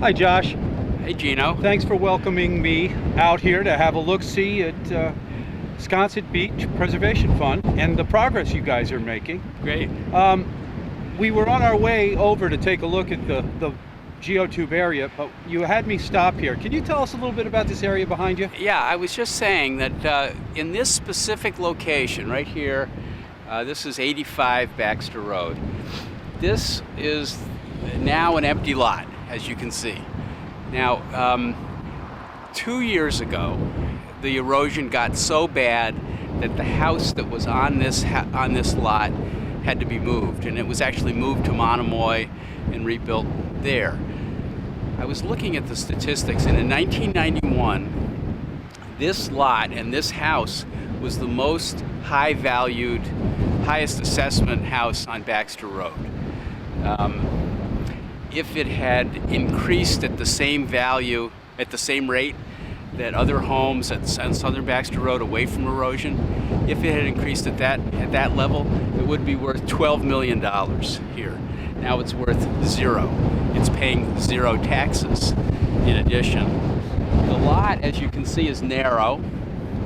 Hi, Josh. Hey, Gino. Thanks for welcoming me out here to have a look-see at Wisconsin Beach Preservation Fund and the progress you guys are making. Great. We were on our way over to take a look at the geotube area, but you had me stop here. Can you tell us a little bit about this area behind you? Yeah, I was just saying that in this specific location right here, this is 85 Baxter Road. This is now an empty lot, as you can see. Now, 2 years ago, the erosion got so bad that the house that was on this lot had to be moved, and it was actually moved to Monomoy and rebuilt there. I was looking at the statistics, and in 1991, this lot and this house was the most high-valued, highest assessment house on Baxter Road. If it had increased at the same value, at the same rate that other homes at Southern Baxter Road away from erosion, if it had increased at that level, it would be worth $12 million here. Now it's worth zero. It's paying zero taxes in addition. The lot, as you can see, is narrow.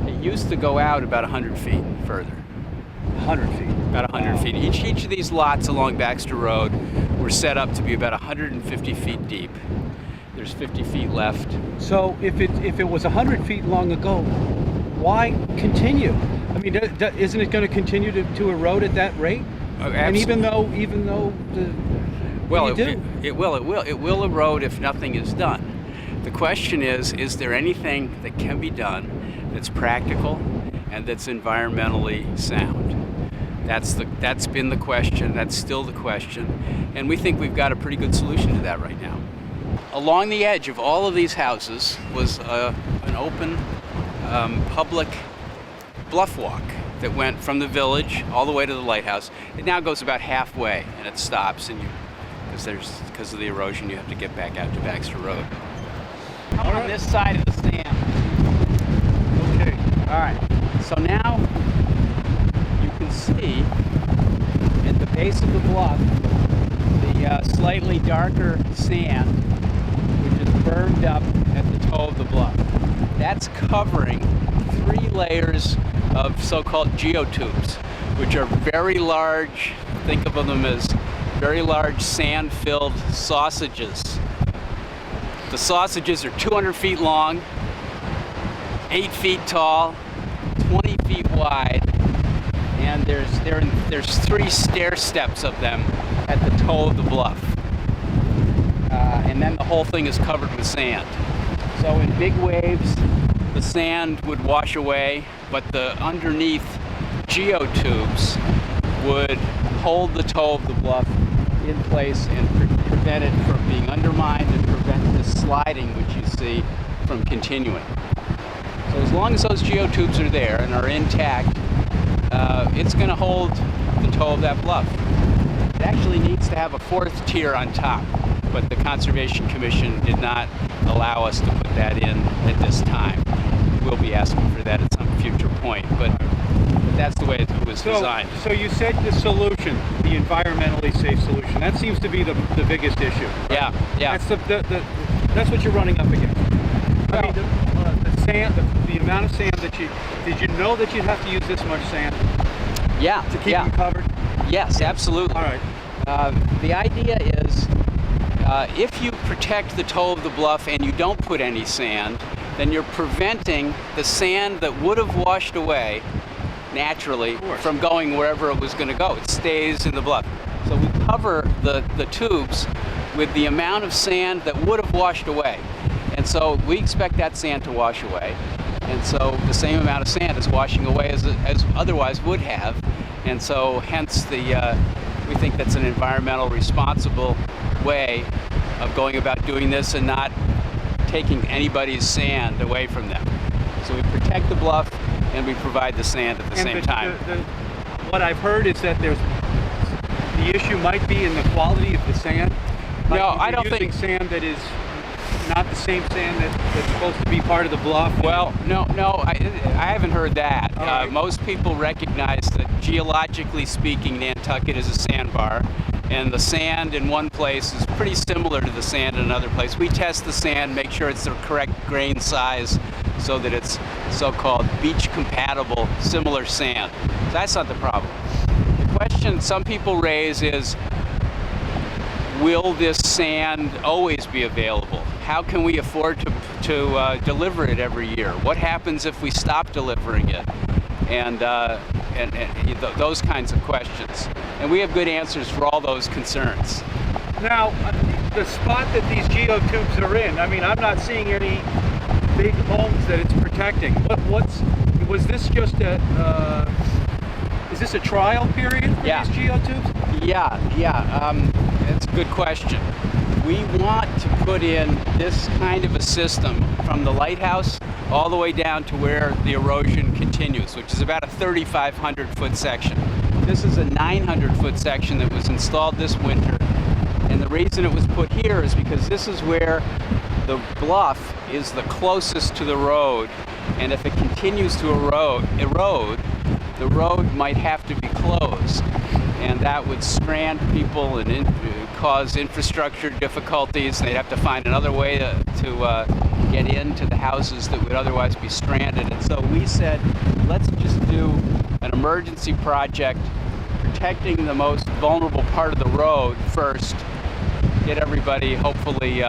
It used to go out about 100 feet further. 100 feet. About 100 feet. Each of these lots along Baxter Road were set up to be about 150 feet deep. There's 50 feet left. So if it was 100 feet long ago, why continue? I mean, isn't it going to continue to erode at that rate? Oh, and even though it will erode if nothing is done. The question is there anything that can be done that's practical and that's environmentally sound? That's been the question. That's still the question, and we think we've got a pretty good solution to that right now. Along the edge of all of these houses was an open public bluff walk that went from the village all the way to the lighthouse. It now goes about halfway and it stops, and because of the erosion, you have to get back out to Baxter Road. Come on this side of the sand. Okay. All right. So now you can see at the base of the bluff the slightly darker sand, which is bermed up at the toe of the bluff. That's covering 3 layers of so-called geotubes, which are very large. Think of them as very large sand-filled sausages. The sausages are 200 feet long, 8 feet tall, 20 feet wide, and there's 3 stair steps of them at the toe of the bluff. And then the whole thing is covered with sand. So in big waves, the sand would wash away, but the underneath geotubes would hold the toe of the bluff in place and prevent it from being undermined and prevent the sliding, which you see, from continuing. So as long as those geotubes are there and are intact, it's going to hold the toe of that bluff. It actually needs to have a 4th tier on top, but the Conservation Commission did not allow us to put that in at this time. We'll be asking for that at some future point, but that's the way it was designed. So you said the solution, the environmentally safe solution, that seems to be the biggest issue. Right? Yeah. That's what you're running up against. I mean, the sand, the amount of sand that did you know that you'd have to use this much sand? Yeah. To keep them covered? Yes, absolutely. All right. The idea is if you protect the toe of the bluff and you don't put any sand, then you're preventing the sand that would have washed away naturally from going wherever it was going to go. It stays in the bluff. So we cover the tubes with the amount of sand that would have washed away. And so we expect that sand to wash away. And so the same amount of sand is washing away as otherwise would have. And so hence we think that's an environmental responsible way of going about doing this and not taking anybody's sand away from them. So we protect the bluff and we provide the sand at the same time. What I've heard is that the issue might be in the quality of the sand. No, I don't think sand that is not the same sand that's supposed to be part of the bluff. Well, no, I haven't heard that. Right. Most people recognize that geologically speaking, Nantucket is a sandbar, and the sand in one place is pretty similar to the sand in another place. We test the sand, make sure it's the correct grain size so that it's so-called beach compatible, similar sand. So that's not the problem. The question some people raise is, will this sand always be available? How can we afford to deliver it every year? What happens if we stop delivering it? And those kinds of questions. And we have good answers for all those concerns. Now, the spot that these geotubes are in, I mean, I'm not seeing any big homes that it's protecting. Was this just is this a trial period for Yeah. these geotubes? Yeah, that's a good question. We want to put in this kind of a system from the lighthouse all the way down to where the erosion continues, which is about a 3,500-foot section. This is a 900-foot section that was installed this winter, and the reason it was put here is because this is where the bluff is the closest to the road, and if it continues to erode, the road might have to be closed, and that would strand people and cause infrastructure difficulties. They'd have to find another way to get into the houses that would otherwise be stranded. And so we said, let's just do an emergency project protecting the most vulnerable part of the road first, get everybody hopefully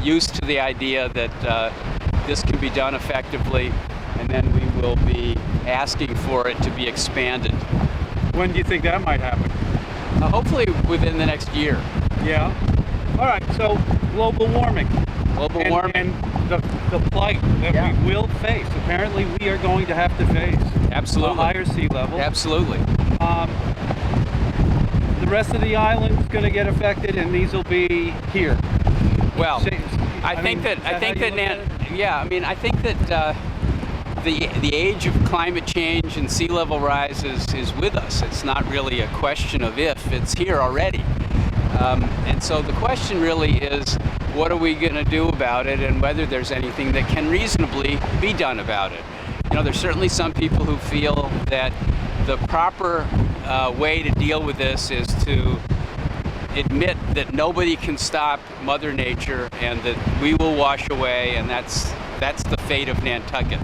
used to the idea that this can be done effectively, and then we will be asking for it to be expanded. When do you think that might happen? Hopefully within the next year. Yeah. All right, so global warming. Global warming. And the plight that we will face. Apparently we are going to have to face Absolutely. a higher sea level. Absolutely. The rest of the island's going to get affected, and these will be here. Well, I think that the age of climate change and sea level rise is with us. It's not really a question of if, it's here already. And so the question really is, what are we going to do about it, and whether there's anything that can reasonably be done about it. You know, there's certainly some people who feel that the proper way to deal with this is to admit that nobody can stop Mother Nature and that we will wash away, and that's the fate of Nantucket.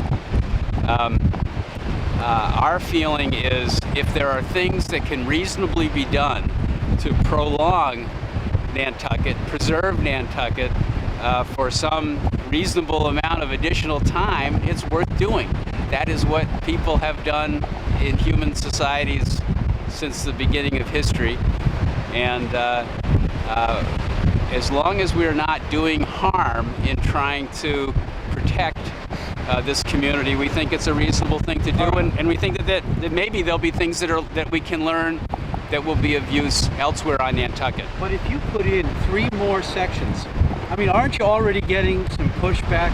Our feeling is, if there are things that can reasonably be done to prolong Nantucket, preserve Nantucket for some reasonable amount of additional time, it's worth doing. That is what people have done in human societies since the beginning of history. And as long as we're not doing harm in trying to protect this community, we think it's a reasonable thing to do, and we think that maybe there'll be things that we can learn that will be of use elsewhere on Nantucket. But if you put in 3 more sections, I mean, aren't you already getting some pushback,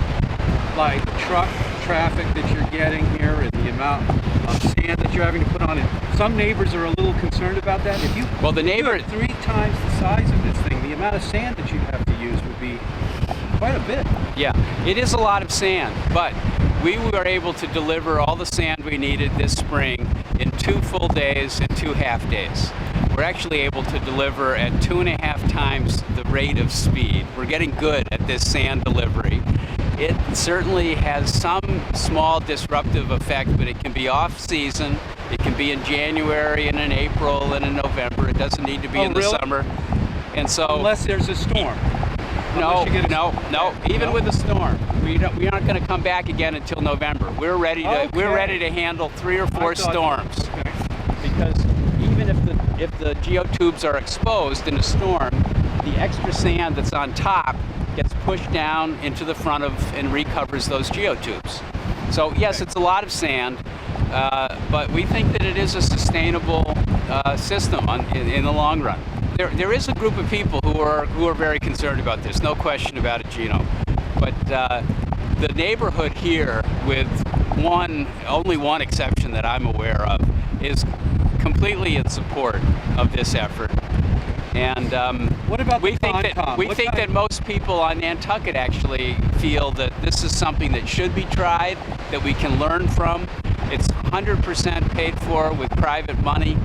like truck traffic that you're getting here and the amount of sand that you're having to put on it? Some neighbors are a little concerned about that. If you Well, the neighbor, had 3 times the size of this thing, the amount of sand that you'd have to use would be quite a bit. yeah, it is a lot of sand, but we were able to deliver all the sand we needed this spring in 2 full days and 2 half days. We're actually able to deliver at 2.5 times the rate of speed. We're getting good at this sand delivery. It certainly has some small disruptive effect, but it can be off-season. It can be in January and in April and in November. It doesn't need to be in the really? summer. And so, Unless there's a storm. no, Unless you get no. Even No? with the storm, we aren't going to come back again until November. We're ready to handle 3 or 4 storms. Okay. Because even if the geotubes are exposed in a storm, the extra sand that's on top gets pushed down into the front of and recovers those geotubes. So yes, it's a lot of sand, but we think that it is a sustainable system in the long run. There is a group of people who are very concerned about this, no question about it, Gino. But the neighborhood here, with only one exception that I'm aware of, is completely in support of this effort. And What about we the think Tom? that most people on Nantucket actually feel that this is something that should be tried, that we can learn from. It's 100% paid for with private money,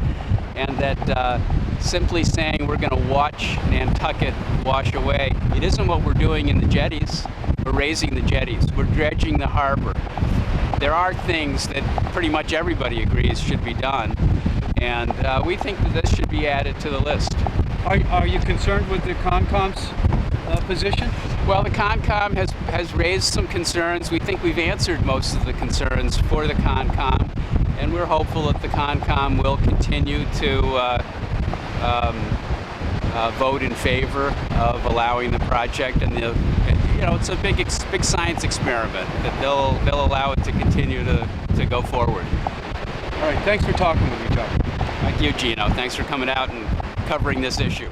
and that simply saying we're going to watch Nantucket wash away. It isn't what we're doing in the jetties. We're raising the jetties. We're dredging the harbor. There are things that pretty much everybody agrees should be done, and we think that this should be added to the list. Are you concerned with the Concom's position? Well, the Concom has raised some concerns. We think we've answered most of the concerns for the Concom, and we're hopeful that the Concom will continue to vote in favor of allowing the project. And it's a big science experiment that they'll allow it to continue to go forward. All right, thanks for talking with me, Chuck. Thank you, Gino. Thanks for coming out and covering this issue.